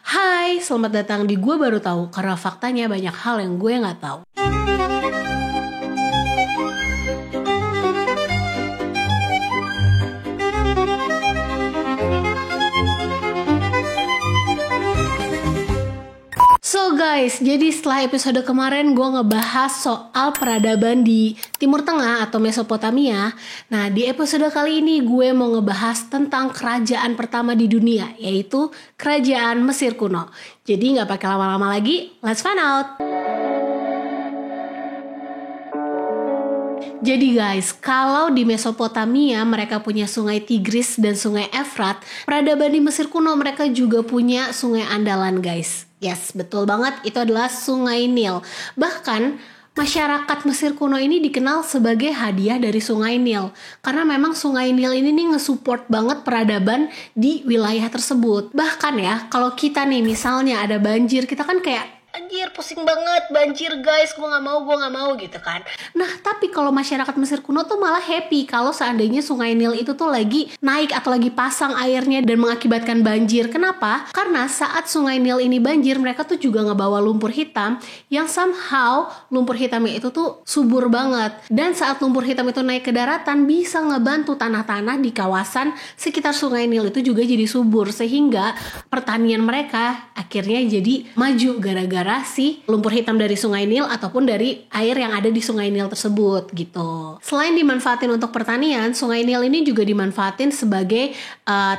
Hai, selamat datang di Gue Baru Tahu, karena faktanya banyak hal yang gue nggak tahu. So guys, jadi setelah episode kemarin gue ngebahas soal peradaban di Timur Tengah atau Mesopotamia. Nah, di episode kali ini gue mau ngebahas tentang kerajaan pertama di dunia, yaitu kerajaan Mesir kuno. Jadi nggak pakai lama-lama lagi, let's find out! Jadi guys, kalau di Mesopotamia mereka punya sungai Tigris dan sungai Efrat, peradaban di Mesir kuno mereka juga punya sungai andalan guys. Yes, betul banget, itu adalah sungai Nil. Bahkan masyarakat Mesir kuno ini dikenal sebagai hadiah dari sungai Nil. Karena memang sungai Nil ini nih nge-support banget peradaban di wilayah tersebut. Bahkan ya, kalau kita nih misalnya ada banjir, kita kan kayak anjir pusing banget, banjir guys, gue gak mau gitu kan. Nah tapi kalau masyarakat Mesir kuno tuh malah happy kalau seandainya sungai Nil itu tuh lagi naik atau lagi pasang airnya dan mengakibatkan banjir. Kenapa? Karena saat sungai Nil ini banjir, mereka tuh juga ngebawa lumpur hitam yang somehow lumpur hitamnya itu tuh subur banget. Dan saat lumpur hitam itu naik ke daratan, bisa ngebantu tanah-tanah di kawasan sekitar sungai Nil itu juga jadi subur, sehingga pertanian mereka akhirnya jadi maju gara-gara si lumpur hitam dari sungai Nil ataupun dari air yang ada di sungai Nil tersebut gitu. Selain dimanfaatin untuk pertanian, sungai Nil ini juga dimanfaatin sebagai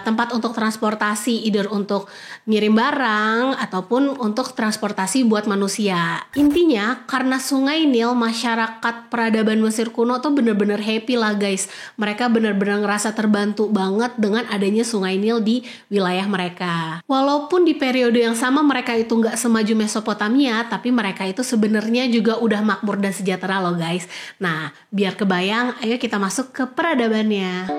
tempat untuk transportasi, either untuk ngirim barang ataupun untuk transportasi buat manusia. Intinya karena sungai Nil, masyarakat peradaban Mesir kuno tuh bener-bener happy lah guys. Mereka bener-bener ngerasa terbantu banget dengan adanya sungai Nil di wilayah mereka. Walaupun di periode yang sama mereka itu nggak semaju Mesopotamia, tapi mereka itu sebenarnya juga udah makmur dan sejahtera loh guys. Nah, biar kebayang, ayo kita masuk ke peradabannya.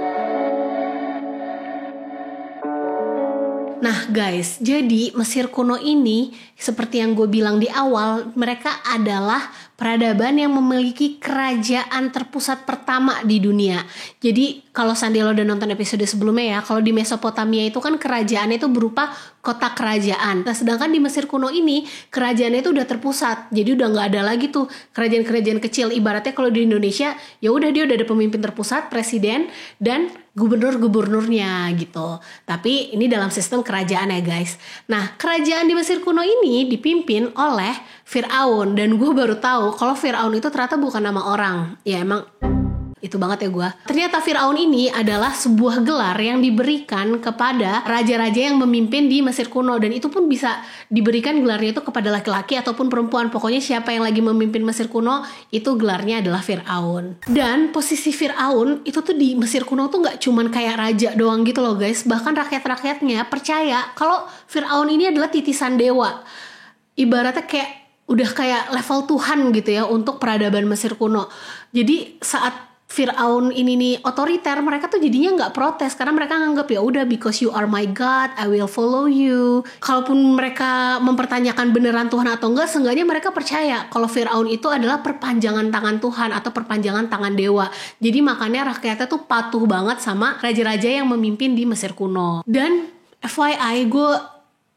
Nah guys, jadi Mesir kuno ini seperti yang gue bilang di awal, mereka adalah peradaban yang memiliki kerajaan terpusat pertama di dunia. Jadi kalau Sandi lo udah nonton episode sebelumnya ya, kalau di Mesopotamia itu kan kerajaannya itu berupa kota kerajaan. Nah sedangkan di Mesir kuno ini kerajaannya itu udah terpusat. Jadi udah nggak ada lagi tuh kerajaan-kerajaan kecil. Ibaratnya kalau di Indonesia ya udah dia udah ada pemimpin terpusat, presiden dan gubernur-gubernurnya gitu. Tapi ini dalam sistem kerajaan ya guys. Nah kerajaan di Mesir kuno ini dipimpin oleh Firaun. Dan gue baru tahu kalau Firaun itu ternyata bukan nama orang. Ya emang itu banget ya gue. Ternyata Firaun ini adalah sebuah gelar yang diberikan kepada raja-raja yang memimpin di Mesir kuno. Dan itu pun bisa diberikan gelarnya itu kepada laki-laki ataupun perempuan. Pokoknya siapa yang lagi memimpin Mesir kuno, itu gelarnya adalah Firaun. Dan posisi Firaun itu tuh di Mesir kuno tuh gak cuman kayak raja doang gitu loh guys. Bahkan rakyat-rakyatnya percaya kalau Firaun ini adalah titisan dewa. Ibaratnya kayak udah kayak level Tuhan gitu ya untuk peradaban Mesir kuno. Jadi saat Firaun ini nih otoriter, mereka tuh jadinya nggak protes karena mereka nganggap ya udah because you are my God, I will follow you. Kalaupun mereka mempertanyakan beneran Tuhan atau enggak, seenggaknya mereka percaya kalau Firaun itu adalah perpanjangan tangan Tuhan atau perpanjangan tangan dewa. Jadi makanya rakyatnya tuh patuh banget sama raja-raja yang memimpin di Mesir kuno. Dan FYI,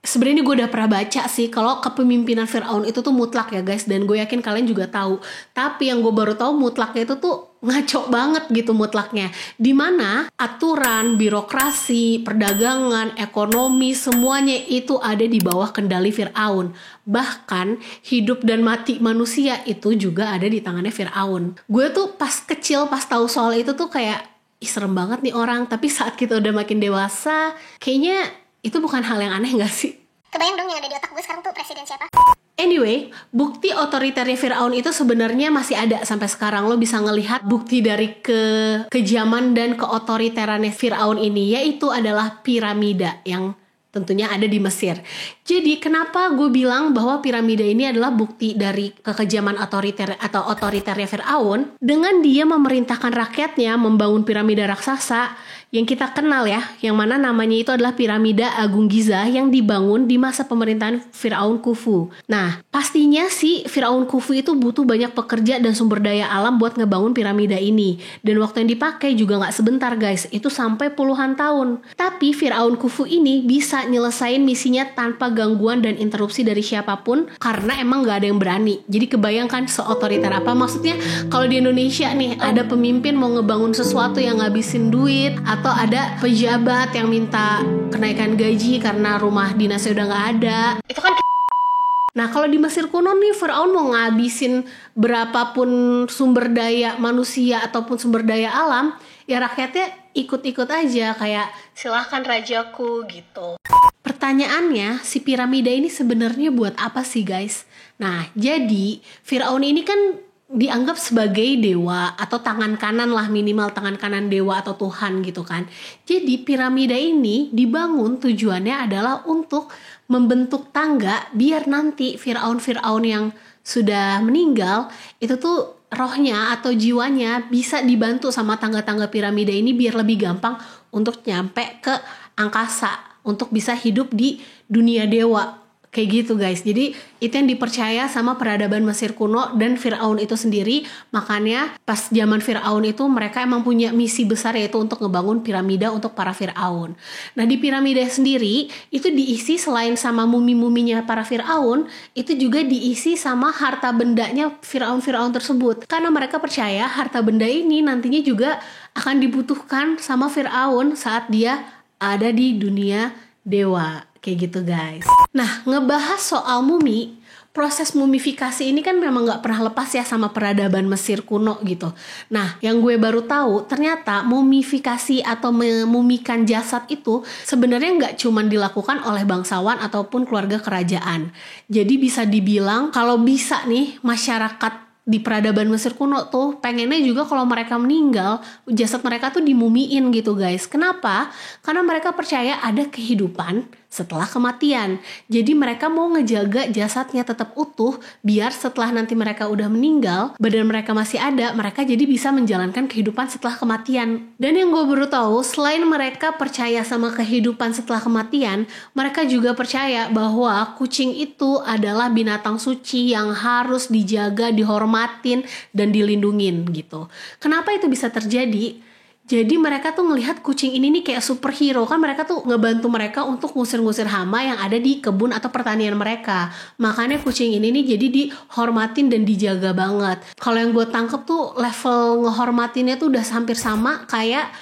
sebenarnya gue udah pernah baca sih kalau kepemimpinan Firaun itu tuh mutlak ya guys, dan gue yakin kalian juga tahu. Tapi yang gue baru tahu mutlaknya itu tuh ngaco banget gitu mutlaknya. Dimana aturan, birokrasi, perdagangan, ekonomi semuanya itu ada di bawah kendali Firaun. Bahkan hidup dan mati manusia itu juga ada di tangannya Firaun. Gue tuh pas kecil pas tahu soal itu tuh kayak serem banget nih orang. Tapi saat kita udah makin dewasa, kayaknya itu bukan hal yang aneh gak sih? Kebayang dong yang ada di otak gue sekarang tuh presiden siapa? Anyway, bukti otoriternya Firaun itu sebenarnya masih ada sampai sekarang. Lo bisa ngelihat bukti dari kekejaman dan keotoriterannya Firaun ini, yaitu adalah piramida yang tentunya ada di Mesir. Jadi kenapa gue bilang bahwa piramida ini adalah bukti dari kekejaman otoriter atau otoriternya Firaun? Dengan dia memerintahkan rakyatnya membangun piramida raksasa yang kita kenal ya, yang mana namanya itu adalah piramida Agung Giza yang dibangun di masa pemerintahan Firaun Khufu. Nah, pastinya si Firaun Khufu itu butuh banyak pekerja dan sumber daya alam buat ngebangun piramida ini. Dan waktu yang dipakai juga nggak sebentar guys, itu sampai puluhan tahun. Tapi Firaun Khufu ini bisa nyelesain misinya tanpa gangguan dan interupsi dari siapapun karena emang nggak ada yang berani. Jadi kebayangkan seotoriter apa, maksudnya kalau di Indonesia nih ada pemimpin mau ngebangun sesuatu yang ngabisin duit, atau ada pejabat yang minta kenaikan gaji karena rumah dinasnya udah nggak ada, itu kan. Nah kalau di Mesir kuno nih, Firaun mau ngabisin berapapun sumber daya manusia ataupun sumber daya alam, ya rakyatnya ikut-ikut aja, kayak silahkan rajaku gitu. Pertanyaannya, si piramida ini sebenarnya buat apa sih guys? Nah jadi Firaun ini kan dianggap sebagai dewa atau tangan kanan lah, minimal tangan kanan dewa atau Tuhan gitu kan. Jadi piramida ini dibangun tujuannya adalah untuk membentuk tangga biar nanti Firaun-Firaun yang sudah meninggal itu tuh rohnya atau jiwanya bisa dibantu sama tangga-tangga piramida ini biar lebih gampang untuk nyampe ke angkasa, untuk bisa hidup di dunia dewa. Kayak gitu guys. Jadi itu yang dipercaya sama peradaban Mesir kuno dan Firaun itu sendiri. Makanya pas zaman Firaun itu mereka emang punya misi besar, yaitu untuk ngebangun piramida untuk para Firaun. Nah di piramida sendiri itu diisi selain sama mumi-muminya para Firaun, itu juga diisi sama harta bendanya Firaun-Firaun tersebut. Karena mereka percaya harta benda ini nantinya juga akan dibutuhkan sama Firaun saat dia ada di dunia dewa. Kayak gitu guys. Nah ngebahas soal mumi, proses mumifikasi ini kan memang gak pernah lepas ya sama peradaban Mesir kuno gitu. Nah yang gue baru tahu, ternyata mumifikasi atau memumikan jasad itu sebenarnya gak cuma dilakukan oleh bangsawan ataupun keluarga kerajaan. Jadi bisa dibilang kalau bisa nih masyarakat di peradaban Mesir kuno tuh pengennya juga kalau mereka meninggal, jasad mereka tuh dimumiin gitu guys. Kenapa? Karena mereka percaya ada kehidupan setelah kematian. Jadi mereka mau ngejaga jasadnya tetap utuh biar setelah nanti mereka udah meninggal, badan mereka masih ada, mereka jadi bisa menjalankan kehidupan setelah kematian. Dan yang gue baru tahu, selain mereka percaya sama kehidupan setelah kematian, mereka juga percaya bahwa kucing itu adalah binatang suci yang harus dijaga, dihormatin, dan dilindungin gitu. Kenapa itu bisa terjadi? Jadi mereka tuh ngelihat kucing ini nih kayak superhero, kan mereka tuh ngebantu mereka untuk ngusir-ngusir hama yang ada di kebun atau pertanian mereka. Makanya kucing ini nih jadi dihormatin dan dijaga banget. Kalau yang gue tangkep tuh level ngehormatinnya tuh udah hampir sama kayak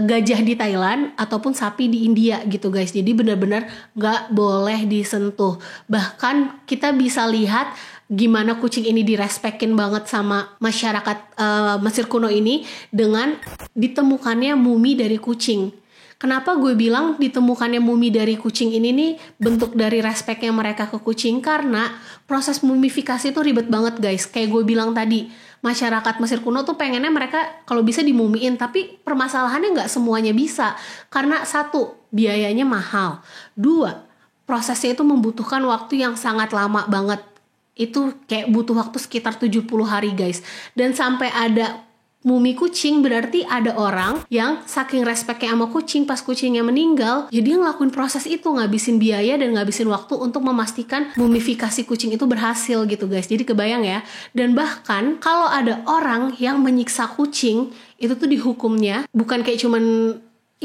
gajah di Thailand ataupun sapi di India gitu guys. Jadi benar-benar gak boleh disentuh. Bahkan kita bisa lihat gimana kucing ini direspekin banget sama masyarakat Mesir kuno ini dengan ditemukannya mumi dari kucing. Kenapa gue bilang ditemukannya mumi dari kucing ini nih bentuk dari respeknya mereka ke kucing? Karena proses mumifikasi itu ribet banget guys. Kayak gue bilang tadi, masyarakat Mesir kuno tuh pengennya mereka kalau bisa dimumiin, tapi permasalahannya nggak semuanya bisa. Karena satu, biayanya mahal. Dua, prosesnya itu membutuhkan waktu yang sangat lama banget. Itu kayak butuh waktu sekitar 70 hari guys. Dan sampai ada mumi kucing berarti ada orang yang saking respeknya sama kucing pas kucingnya meninggal, jadi ngelakuin proses itu, ngabisin biaya dan ngabisin waktu untuk memastikan mumifikasi kucing itu berhasil gitu guys. Jadi kebayang ya. Dan bahkan kalau ada orang yang menyiksa kucing, itu tuh dihukumnya bukan kayak cuman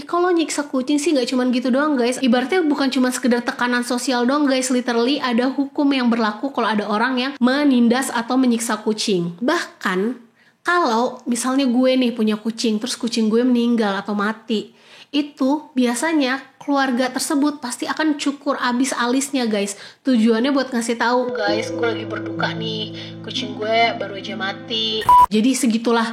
kalau nyiksa kucing sih gak cuman gitu doang guys. Ibaratnya bukan cuma sekedar tekanan sosial doang guys. Literally ada hukum yang berlaku kalau ada orang yang menindas atau menyiksa kucing. Bahkan kalau misalnya gue nih punya kucing, terus kucing gue meninggal atau mati, itu biasanya keluarga tersebut pasti akan cukur abis alisnya guys. Tujuannya buat ngasih tahu, guys gue lagi berduka nih, kucing gue baru aja mati. Jadi segitulah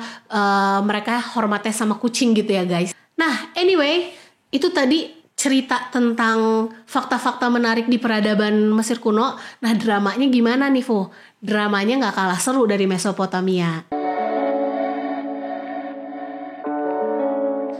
mereka hormatnya sama kucing gitu ya guys. Nah anyway, itu tadi cerita tentang fakta-fakta menarik di peradaban Mesir kuno. Nah dramanya gimana nih Fu? Dramanya gak kalah seru dari Mesopotamia.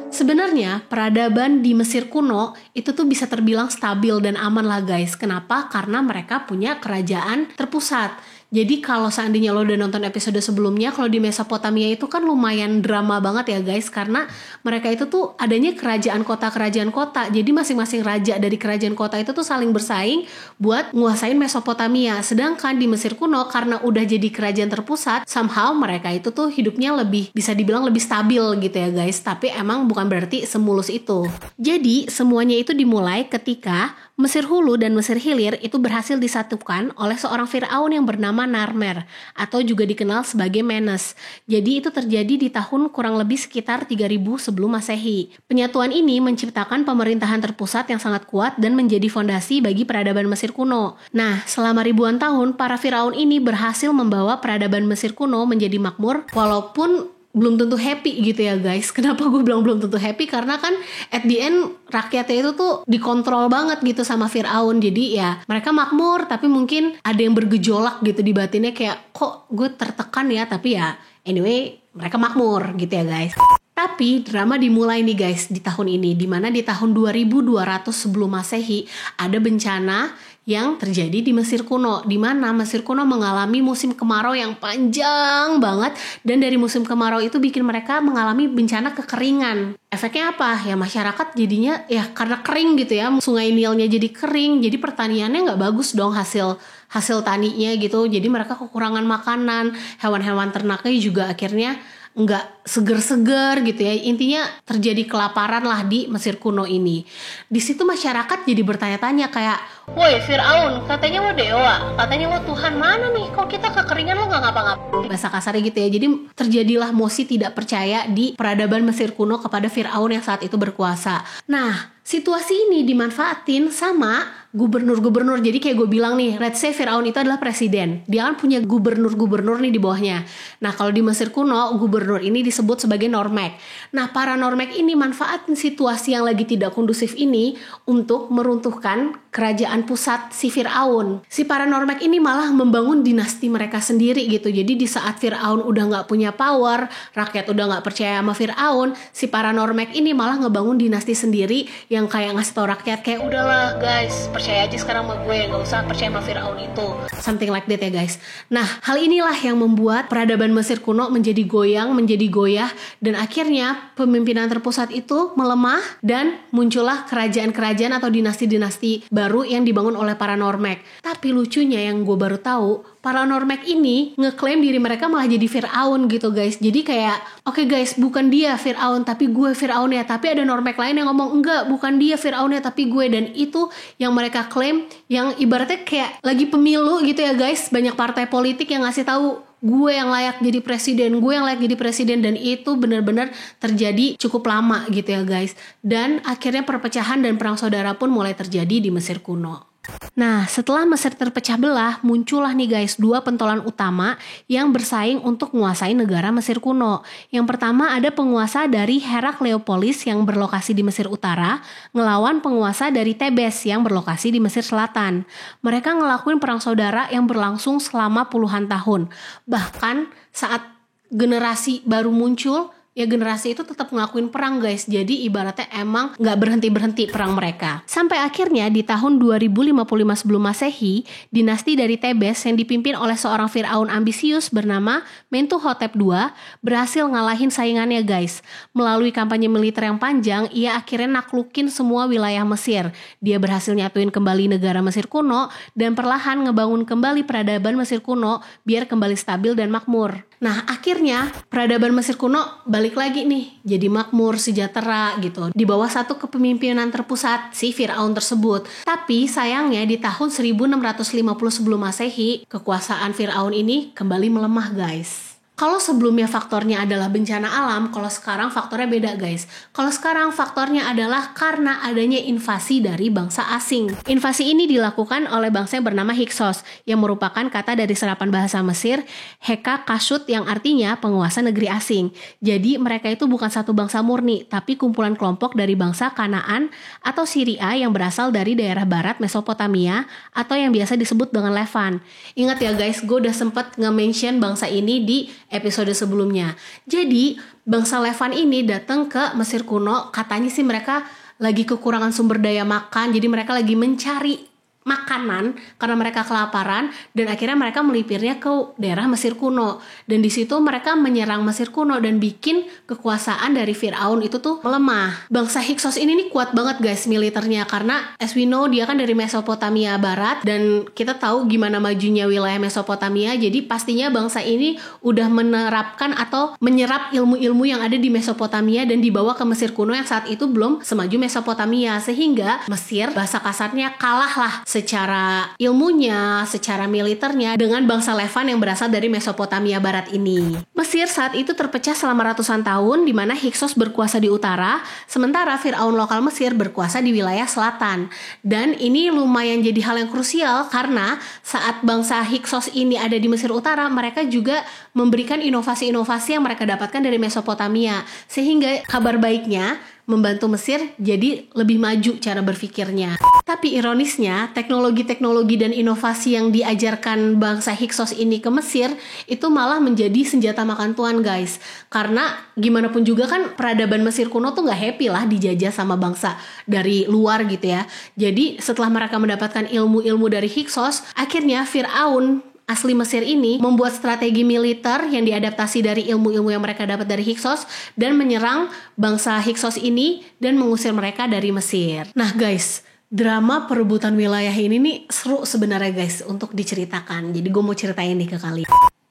Sebenarnya peradaban di Mesir kuno itu tuh bisa terbilang stabil dan aman lah guys. Kenapa? Karena mereka punya kerajaan terpusat. Jadi kalau seandainya lo udah nonton episode sebelumnya, kalau di Mesopotamia itu kan lumayan drama banget ya guys, karena mereka itu tuh adanya kerajaan kota. Jadi masing-masing raja dari kerajaan kota itu tuh saling bersaing buat nguasain Mesopotamia. Sedangkan di Mesir kuno karena udah jadi kerajaan terpusat, somehow mereka itu tuh hidupnya lebih, bisa dibilang lebih stabil gitu ya guys. Tapi emang bukan berarti semulus itu. Jadi semuanya itu dimulai ketika Mesir Hulu dan Mesir Hilir itu berhasil disatukan oleh seorang Firaun yang bernama Narmer atau juga dikenal sebagai Menes. Jadi itu terjadi di tahun kurang lebih sekitar 3000 sebelum Masehi. Penyatuan ini menciptakan pemerintahan terpusat yang sangat kuat dan menjadi fondasi bagi peradaban Mesir kuno. Nah, selama ribuan tahun para Firaun ini berhasil membawa peradaban Mesir kuno menjadi makmur walaupun belum tentu happy gitu ya guys. Kenapa gue bilang belum tentu happy? Karena kan at the end rakyatnya itu tuh dikontrol banget gitu sama Firaun. Jadi ya mereka makmur tapi mungkin ada yang bergejolak gitu di batinnya, kayak kok gue tertekan ya, tapi ya anyway mereka makmur gitu ya guys. Tapi drama dimulai nih guys di tahun ini, dimana di tahun 2200 sebelum Masehi ada bencana yang terjadi di Mesir kuno, di mana Mesir kuno mengalami musim kemarau yang panjang banget, dan dari musim kemarau itu bikin mereka mengalami bencana kekeringan. Efeknya apa? Ya masyarakat jadinya ya karena kering gitu ya, sungai Nilnya jadi kering, jadi pertaniannya nggak bagus dong hasil taninya gitu. Jadi mereka kekurangan makanan, hewan-hewan ternaknya juga akhirnya nggak seger-seger gitu ya. Intinya terjadi kelaparan lah di Mesir kuno ini. Di situ masyarakat jadi bertanya-tanya kayak, woi Firaun, katanya lo dewa, katanya lo Tuhan, mana nih kok kita kekeringan lo nggak ngapa-ngapain, bahasa kasarnya gitu ya. Jadi terjadilah mosi tidak percaya di peradaban Mesir kuno kepada Firaun yang saat itu berkuasa. Nah, situasi ini dimanfaatin sama gubernur-gubernur. Jadi kayak gue bilang nih, let's say Firaun itu adalah presiden, dia kan punya gubernur-gubernur nih di bawahnya. Nah kalau di Mesir kuno, gubernur ini disebut sebagai Normek. Nah para Normek ini manfaatin situasi yang lagi tidak kondusif ini untuk meruntuhkan kerajaan pusat si Firaun. Si para Normek ini malah membangun dinasti mereka sendiri gitu. Jadi di saat Firaun udah gak punya power, rakyat udah gak percaya sama Firaun, si para Normek ini malah ngebangun dinasti sendiri yang kayak ngasih tau rakyat kayak, udahlah guys, percaya aja sekarang sama gue, gak usah percaya sama Firaun itu, something like that ya guys. Nah hal inilah yang membuat peradaban Mesir kuno menjadi goyang, menjadi goyah, dan akhirnya pemimpinan terpusat itu melemah dan muncullah kerajaan-kerajaan atau dinasti-dinasti baru yang dibangun oleh para Normek. Tapi lucunya yang gue baru tahu, para Normek ini ngeklaim diri mereka malah jadi Firaun gitu guys. Jadi kayak, oke guys, bukan dia Firaun tapi gue Firaun ya. Tapi ada Normek lain yang ngomong, enggak, bukan dia Firaun ya tapi gue. Dan itu yang mereka klaim, yang ibaratnya kayak lagi pemilu gitu ya guys. Banyak partai politik yang ngasih tahu, gue yang layak jadi presiden, gue yang layak jadi presiden. Dan itu benar-benar terjadi cukup lama gitu ya guys. Dan akhirnya perpecahan dan perang saudara pun mulai terjadi di Mesir kuno. Nah, setelah Mesir terpecah belah, muncullah nih guys dua pentolan utama yang bersaing untuk menguasai negara Mesir kuno. Yang pertama ada penguasa dari Herakleopolis yang berlokasi di Mesir Utara, ngelawan penguasa dari Tebes yang berlokasi di Mesir Selatan. Mereka ngelakuin perang saudara yang berlangsung selama puluhan tahun. Bahkan saat generasi baru muncul, ya generasi itu tetap ngelakuin perang guys. Jadi ibaratnya emang gak berhenti-berhenti perang mereka. Sampai akhirnya di tahun 2055 sebelum Masehi, dinasti dari Tebes yang dipimpin oleh seorang Firaun ambisius bernama Mentuhotep II berhasil ngalahin saingannya guys. Melalui kampanye militer yang panjang, ia akhirnya naklukin semua wilayah Mesir. Dia berhasil nyatuin kembali negara Mesir kuno dan perlahan ngebangun kembali peradaban Mesir kuno biar kembali stabil dan makmur. Nah akhirnya peradaban Mesir kuno balik lagi nih jadi makmur, sejahtera gitu di bawah satu kepemimpinan terpusat si Firaun tersebut. Tapi sayangnya di tahun 1650 sebelum Masehi, kekuasaan Firaun ini kembali melemah guys. Kalau sebelumnya faktornya adalah bencana alam, kalau sekarang faktornya beda guys. Kalau sekarang faktornya adalah karena adanya invasi dari bangsa asing. Invasi ini dilakukan oleh bangsa yang bernama Hyksos, yang merupakan kata dari serapan bahasa Mesir, Heka Kasut, yang artinya penguasa negeri asing. Jadi mereka itu bukan satu bangsa murni, tapi kumpulan kelompok dari bangsa Kanaan atau Syria yang berasal dari daerah barat Mesopotamia atau yang biasa disebut dengan Levan. Ingat ya guys, gue udah sempet nge-mention bangsa ini di episode sebelumnya. Jadi bangsa Levan ini datang ke Mesir kuno, katanya sih mereka lagi kekurangan sumber daya makan, jadi mereka lagi mencari makanan karena mereka kelaparan, dan akhirnya mereka melipirnya ke daerah Mesir kuno, dan di situ mereka menyerang Mesir kuno dan bikin kekuasaan dari Firaun itu tuh melemah. Bangsa Hyksos ini nih kuat banget guys militernya, karena as we know dia kan dari Mesopotamia Barat, dan kita tahu gimana majunya wilayah Mesopotamia. Jadi pastinya bangsa ini udah menerapkan atau menyerap ilmu-ilmu yang ada di Mesopotamia dan dibawa ke Mesir kuno yang saat itu belum semaju Mesopotamia, sehingga Mesir bahasa kasarnya kalah lah secara ilmunya, secara militernya dengan bangsa Levan yang berasal dari Mesopotamia Barat ini. Mesir saat itu terpecah selama ratusan tahun, di mana Hyksos berkuasa di utara, sementara Firaun lokal Mesir berkuasa di wilayah selatan. Dan ini lumayan jadi hal yang krusial karena saat bangsa Hyksos ini ada di Mesir utara, mereka juga memberikan inovasi-inovasi yang mereka dapatkan dari Mesopotamia, sehingga kabar baiknya membantu Mesir jadi lebih maju cara berpikirnya. Tapi ironisnya, teknologi-teknologi dan inovasi yang diajarkan bangsa Hyksos ini ke Mesir itu malah menjadi senjata makan tuan guys. Karena gimana pun juga kan peradaban Mesir kuno tuh gak happy lah dijajah sama bangsa dari luar gitu ya. Jadi setelah mereka mendapatkan ilmu-ilmu dari Hyksos, akhirnya Firaun asli Mesir ini membuat strategi militer yang diadaptasi dari ilmu-ilmu yang mereka dapat dari Hyksos dan menyerang bangsa Hyksos ini dan mengusir mereka dari Mesir. Nah guys, drama perebutan wilayah ini nih seru sebenarnya guys untuk diceritakan. Jadi gue mau ceritain nih ke kalian.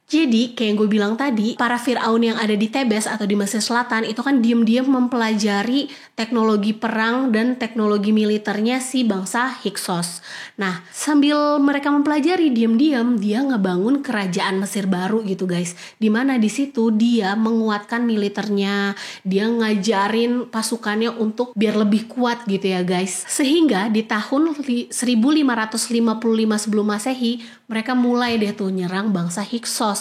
Jadi kayak yang gue bilang tadi, para Firaun yang ada di Tebes atau di Mesir Selatan itu kan diam-diam mempelajari teknologi perang dan teknologi militernya si bangsa Hyksos. Nah, sambil mereka mempelajari diam-diam dia ngebangun kerajaan Mesir baru gitu guys. Dimana di situ dia menguatkan militernya, dia ngajarin pasukannya untuk biar lebih kuat gitu ya guys. Sehingga di tahun 1555 sebelum Masehi mereka mulai deh tuh nyerang bangsa Hyksos.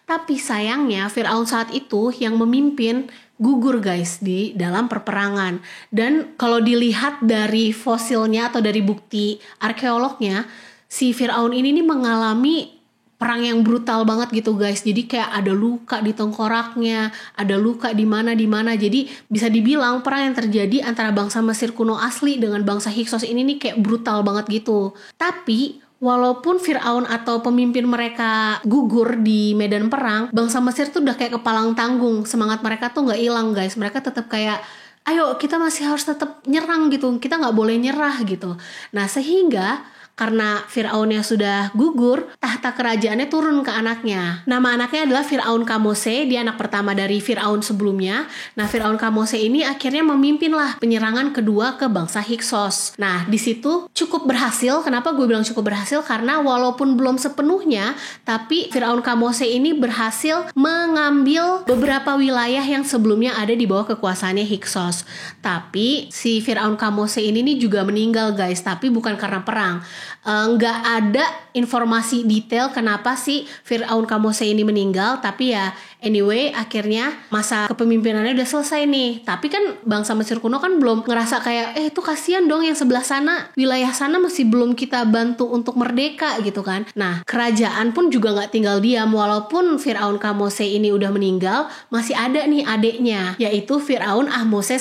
Tapi sayangnya Firaun saat itu yang memimpin gugur guys di dalam perperangan. Dan kalau dilihat dari fosilnya atau dari bukti arkeolognya, si Firaun ini nih mengalami perang yang brutal banget gitu guys. Jadi kayak ada luka di tengkoraknya, ada luka di mana. Jadi bisa dibilang perang yang terjadi antara bangsa Mesir kuno asli dengan bangsa Hyksos ini nih kayak brutal banget gitu. Tapi walaupun Firaun atau pemimpin mereka gugur di medan perang, bangsa Mesir tuh udah kayak kepalang tanggung. Semangat mereka tuh gak hilang guys. Mereka tetap kayak, ayo kita masih harus tetap nyerang gitu. Kita gak boleh nyerah gitu. Nah sehingga karena Firaunnya sudah gugur, tahta kerajaannya turun ke anaknya. Nama anaknya adalah Firaun Kamose, dia anak pertama dari Firaun sebelumnya. Nah, Firaun Kamose ini akhirnya memimpinlah penyerangan kedua ke bangsa Hyksos. Nah, di situ cukup berhasil. Kenapa gue bilang cukup berhasil? Karena walaupun belum sepenuhnya, tapi Firaun Kamose ini berhasil mengambil beberapa wilayah yang sebelumnya ada di bawah kekuasaannya Hyksos. Tapi si Firaun Kamose ini nih juga meninggal guys, tapi bukan karena perang. Nggak ada informasi detail kenapa sih Firaun Kamose ini meninggal, tapi ya anyway akhirnya masa kepemimpinannya udah selesai nih. Tapi kan bangsa Mesir kuno kan belum ngerasa kayak itu kasihan dong yang sebelah sana, wilayah sana masih belum kita bantu untuk merdeka gitu kan. Nah kerajaan pun juga nggak tinggal diam. Walaupun Firaun Kamose ini udah meninggal, masih ada nih adeknya, yaitu Firaun Ahmose I.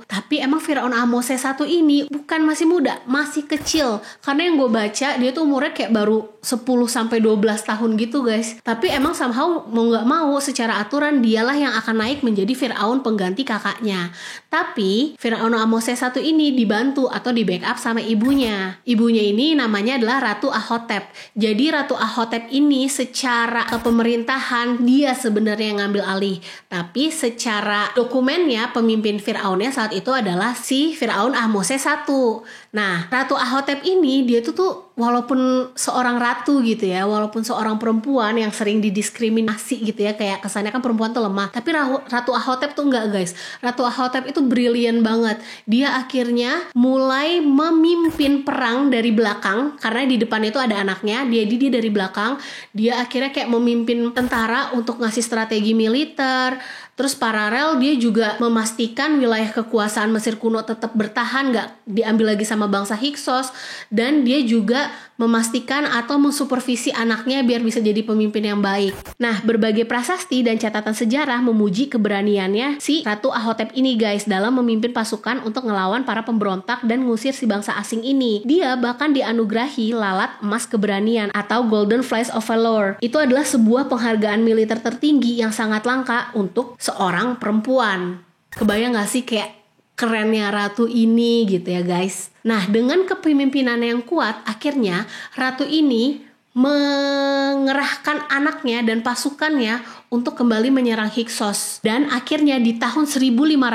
Tapi emang Firaun Ahmose I ini bukan masih muda, masih kecil. Karena yang gue baca dia tuh umurnya kayak baru 10-12 tahun gitu guys. Tapi emang somehow mau gak mau secara aturan dialah yang akan naik menjadi Firaun pengganti kakaknya. Tapi Firaun Ahmose I ini dibantu atau di backup sama ibunya. Ibunya ini namanya adalah Ratu Ahotep. Jadi Ratu Ahotep ini secara kepemerintahan dia sebenarnya yang ngambil alih. Tapi secara dokumennya pemimpin Firaunnya saat itu adalah si Firaun Ahmose I. Nah Ratu Ahotep ini dia tuh walaupun seorang ratu gitu ya, walaupun seorang perempuan yang sering didiskriminasi gitu ya, kayak kesannya kan perempuan tuh lemah, tapi Ratu Ahotep tuh enggak guys. Ratu Ahotep itu brilian banget. Dia akhirnya mulai memimpin perang dari belakang, karena di depan itu ada anaknya, dia dari belakang. Dia akhirnya kayak memimpin tentara untuk ngasih strategi militer. Terus paralel dia juga memastikan wilayah kekuasaan Mesir kuno tetap bertahan, gak diambil lagi sama bangsa Hyksos. Dan dia juga memastikan atau mensupervisi anaknya biar bisa jadi pemimpin yang baik. Nah, berbagai prasasti dan catatan sejarah memuji keberaniannya si Ratu Ahotep ini guys dalam memimpin pasukan untuk ngelawan para pemberontak dan ngusir si bangsa asing ini. Dia bahkan dianugerahi lalat emas keberanian atau Golden Fleece of Valor. Itu adalah sebuah penghargaan militer tertinggi yang sangat langka untuk seorang perempuan. Kebayang gak sih kayak kerennya ratu ini gitu ya guys. Nah, dengan kepemimpinan yang kuat, akhirnya ratu ini mengerahkan anaknya dan pasukannya untuk kembali menyerang Hyksos. Dan akhirnya di tahun 1550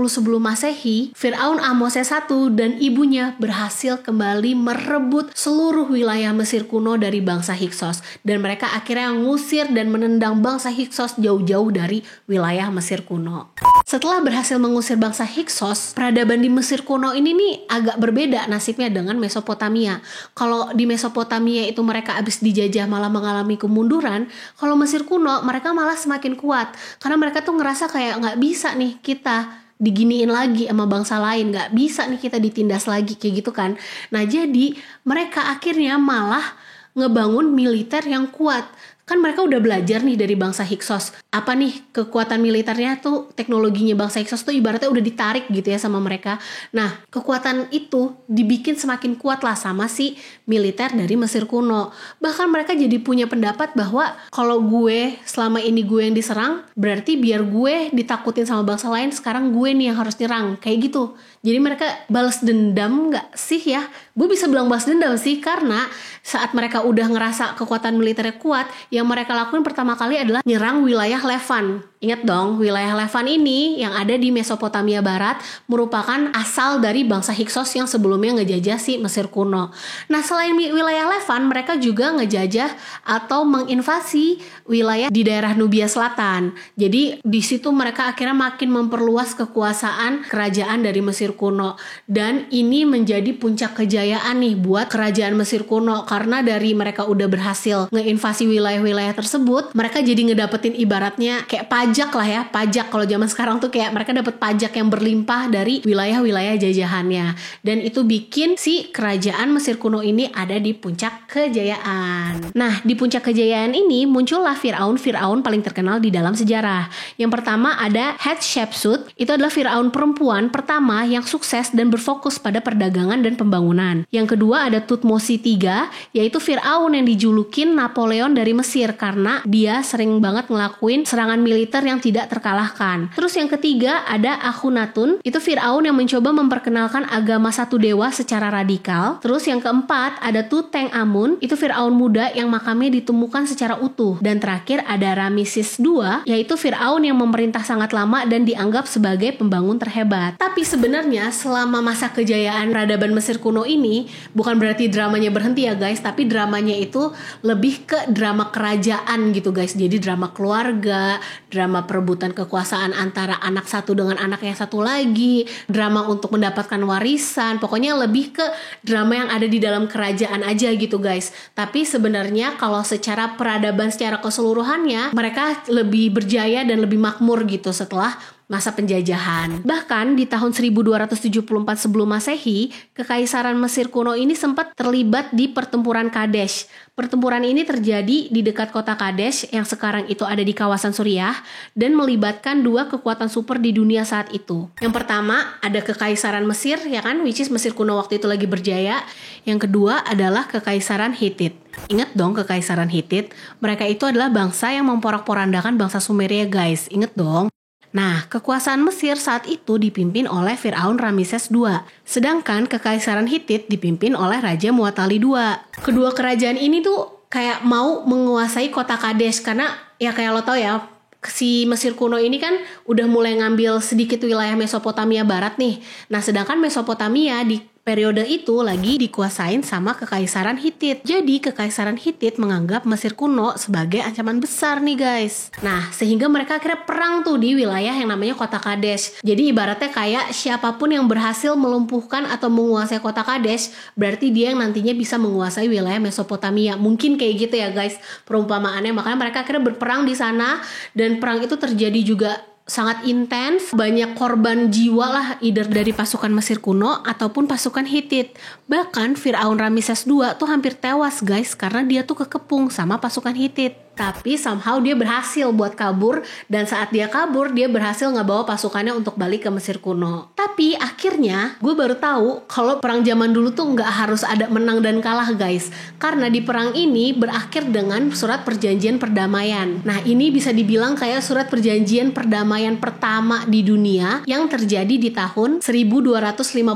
sebelum Masehi, Firaun Ahmose I dan ibunya berhasil kembali merebut seluruh wilayah Mesir kuno dari bangsa Hyksos. Dan mereka akhirnya ngusir dan menendang bangsa Hyksos jauh-jauh dari wilayah Mesir kuno. Setelah berhasil mengusir bangsa Hyksos, peradaban di Mesir kuno ini nih agak berbeda nasibnya dengan Mesopotamia. Kalau di Mesopotamia itu mereka habis dijajah malah mengalami kemunduran, kalau Mesir kuno mereka malah semakin kuat karena mereka tuh ngerasa kayak nggak bisa nih kita diginiin lagi sama bangsa lain, nggak bisa nih kita ditindas lagi kayak gitu kan. Nah, jadi mereka akhirnya malah ngebangun militer yang kuat. Kan mereka udah belajar nih dari bangsa Hyksos. Apa nih kekuatan militernya tuh, teknologinya bangsa Hyksos tuh ibaratnya udah ditarik gitu ya sama mereka. Nah, kekuatan itu dibikin semakin kuat lah sama si militer dari Mesir kuno. Bahkan mereka jadi punya pendapat bahwa kalau gue selama ini gue yang diserang, berarti biar gue ditakutin sama bangsa lain, sekarang gue nih yang harus nyerang. Kayak gitu. Jadi mereka balas dendam gak sih ya? Gue bisa bilang balas dendam sih karena saat mereka udah ngerasa kekuatan militernya kuat, yang mereka lakuin pertama kali adalah nyerang wilayah Levan. Ingat dong, wilayah Levan ini yang ada di Mesopotamia Barat merupakan asal dari bangsa Hyksos yang sebelumnya ngejajah si Mesir kuno. Nah, selain wilayah Levan, mereka juga ngejajah atau menginvasi wilayah di daerah Nubia Selatan. Jadi di situ mereka akhirnya makin memperluas kekuasaan kerajaan dari Mesir kuno. Dan ini menjadi puncak kejayaan nih buat kerajaan Mesir kuno karena dari mereka udah berhasil ngeinvasi wilayah-wilayah tersebut, mereka jadi ngedapetin ibaratnya kayak pajak lah ya, pajak kalau zaman sekarang tuh kayak mereka dapat pajak yang berlimpah dari wilayah-wilayah jajahannya. Dan itu bikin si kerajaan Mesir kuno ini ada di puncak kejayaan. Nah, di puncak kejayaan ini muncullah Firaun paling terkenal di dalam sejarah. Yang pertama ada Hatshepsut, itu adalah Firaun perempuan pertama yang sukses dan berfokus pada perdagangan dan pembangunan. Yang kedua ada Thutmose III, yaitu Firaun yang dijulukin Napoleon dari Mesir karena dia sering banget ngelakuin serangan militer yang tidak terkalahkan. Terus yang ketiga ada Akhenaten, itu Firaun yang mencoba memperkenalkan agama satu dewa secara radikal. Terus yang keempat ada Tutankhamun, itu Firaun muda yang makamnya ditemukan secara utuh. Dan terakhir ada Ramesses II, yaitu Firaun yang memerintah sangat lama dan dianggap sebagai pembangun terhebat. Tapi sebenarnya selama masa kejayaan peradaban Mesir kuno ini bukan berarti dramanya berhenti ya guys, tapi dramanya itu lebih ke drama kerajaan gitu guys. Jadi drama keluarga, drama perebutan kekuasaan antara anak satu dengan anak yang satu lagi, drama untuk mendapatkan warisan, pokoknya lebih ke drama yang ada di dalam kerajaan aja gitu guys. Tapi sebenarnya kalau secara peradaban secara keseluruhannya mereka lebih berjaya dan lebih makmur gitu setelah masa penjajahan. Bahkan di tahun 1274 sebelum Masehi, Kekaisaran Mesir kuno ini sempat terlibat di pertempuran Kadesh. Pertempuran ini terjadi di dekat kota Kadesh yang sekarang itu ada di kawasan Suriah dan melibatkan dua kekuatan super di dunia saat itu. Yang pertama ada Kekaisaran Mesir ya kan, which is Mesir kuno waktu itu lagi berjaya. Yang kedua adalah Kekaisaran Hittite. Ingat dong Kekaisaran Hittite, mereka itu adalah bangsa yang memporak-porandakan bangsa Sumeria guys. Ingat dong. Nah, kekuasaan Mesir saat itu dipimpin oleh Firaun Ramesses II, sedangkan Kekaisaran Hittite dipimpin oleh Raja Muwatalli II. Kedua kerajaan ini tuh kayak mau menguasai kota Kadesh karena ya kayak lo tau ya, si Mesir kuno ini kan udah mulai ngambil sedikit wilayah Mesopotamia Barat nih. Nah, sedangkan Mesopotamia di periode itu lagi dikuasain sama Kekaisaran Hittite. Jadi Kekaisaran Hittite menganggap Mesir kuno sebagai ancaman besar nih guys. Nah, sehingga mereka akhirnya perang tuh di wilayah yang namanya kota Kadesh. Jadi ibaratnya kayak siapapun yang berhasil melumpuhkan atau menguasai kota Kadesh, berarti dia yang nantinya bisa menguasai wilayah Mesopotamia. Mungkin kayak gitu ya guys perumpamaannya. Makanya mereka akhirnya berperang di sana dan perang itu terjadi juga sangat intens, banyak korban jiwa lah, either dari pasukan Mesir kuno ataupun pasukan Hittite. Bahkan Firaun Ramses II tuh hampir tewas guys, karena dia tuh kekepung sama pasukan Hittite. Tapi somehow dia berhasil buat kabur, dan saat dia kabur dia berhasil ngebawa pasukannya untuk balik ke Mesir kuno. Tapi akhirnya gue baru tahu kalau perang zaman dulu tuh nggak harus ada menang dan kalah guys, karena di perang ini berakhir dengan surat perjanjian perdamaian. Nah ini bisa dibilang kayak surat perjanjian perdamaian pertama di dunia yang terjadi di tahun 1259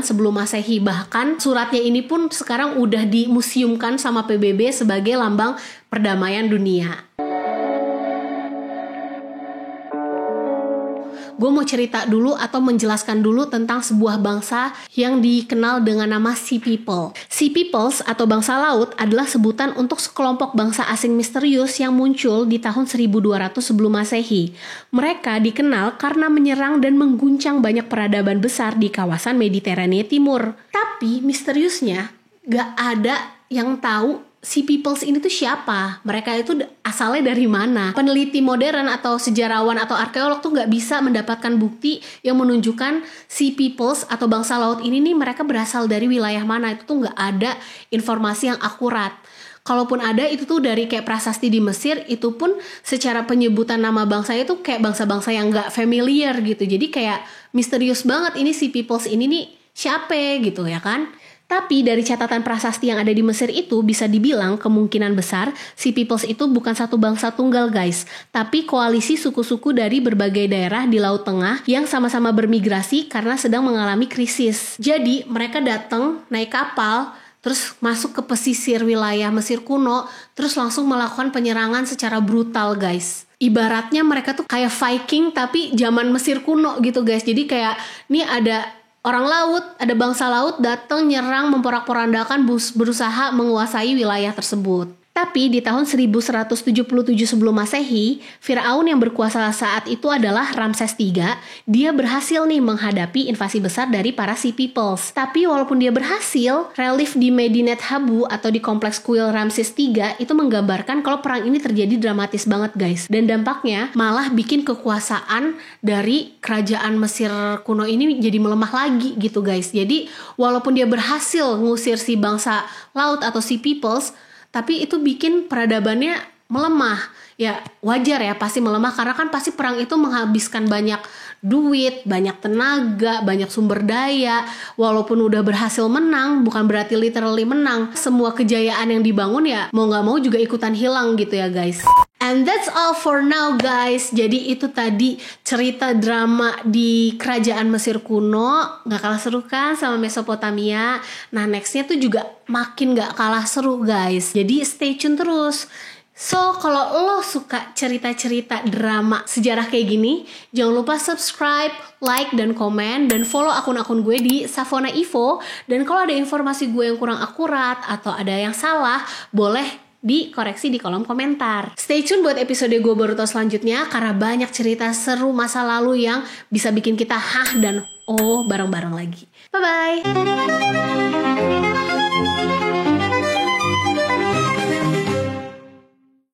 sebelum Masehi. Bahkan suratnya ini pun sekarang udah dimuseumkan sama PBB sebagai lambang perdamaian dunia. Gue mau cerita dulu atau menjelaskan dulu tentang sebuah bangsa yang dikenal dengan nama Sea People. Sea Peoples atau bangsa laut adalah sebutan untuk sekelompok bangsa asing misterius yang muncul di tahun 1200 sebelum Masehi. Mereka dikenal karena menyerang dan mengguncang banyak peradaban besar di kawasan Mediterania Timur. Tapi misteriusnya gak ada yang tahu Sea Peoples ini tuh siapa? Mereka itu asalnya dari mana? Peneliti modern atau sejarawan atau arkeolog tuh nggak bisa mendapatkan bukti yang menunjukkan Sea Peoples atau bangsa laut ini nih mereka berasal dari wilayah mana. Itu tuh nggak ada informasi yang akurat. Kalaupun ada itu tuh dari kayak prasasti di Mesir, itu pun secara penyebutan nama bangsanya tuh kayak bangsa-bangsa yang nggak familiar gitu. Jadi kayak misterius banget ini Sea Peoples ini nih siapa gitu ya kan? Tapi dari catatan prasasti yang ada di Mesir itu bisa dibilang kemungkinan besar Sea Peoples itu bukan satu bangsa tunggal guys, tapi koalisi suku-suku dari berbagai daerah di Laut Tengah yang sama-sama bermigrasi karena sedang mengalami krisis. Jadi mereka datang naik kapal, terus masuk ke pesisir wilayah Mesir kuno, terus langsung melakukan penyerangan secara brutal guys. Ibaratnya mereka tuh kayak Viking tapi zaman Mesir kuno gitu guys. Jadi kayak nih ada orang laut, ada bangsa laut datang nyerang memporak-porandakan berusaha menguasai wilayah tersebut. Tapi di tahun 1177 sebelum Masehi, Firaun yang berkuasa saat itu adalah Ramses III. Dia berhasil nih menghadapi invasi besar dari para Sea Peoples. Tapi walaupun dia berhasil, relief di Medinet Habu atau di kompleks kuil Ramses III itu menggambarkan kalau perang ini terjadi dramatis banget guys. Dan dampaknya malah bikin kekuasaan dari kerajaan Mesir kuno ini jadi melemah lagi gitu guys. Jadi walaupun dia berhasil ngusir si bangsa laut atau Sea Peoples, tapi itu bikin peradabannya melemah. Ya wajar ya pasti melemah karena kan pasti perang itu menghabiskan banyak duit, banyak tenaga, banyak sumber daya. Walaupun udah berhasil menang, bukan berarti literally menang. Semua kejayaan yang dibangun ya mau gak mau juga ikutan hilang gitu ya guys. And that's all for now guys. Jadi itu tadi cerita drama di kerajaan Mesir kuno. Gak kalah seru kan sama Mesopotamia. Nah nextnya tuh juga makin gak kalah seru guys. Jadi stay tune terus. So kalau lo suka cerita-cerita drama sejarah kayak gini, jangan lupa subscribe, like, dan komen. Dan follow akun-akun gue di Savona Info. Dan kalau ada informasi gue yang kurang akurat atau ada yang salah, boleh dikoreksi di kolom komentar. Stay tune buat episode gue Boruto selanjutnya karena banyak cerita seru masa lalu yang bisa bikin kita hah dan oh bareng-bareng lagi. Bye-bye!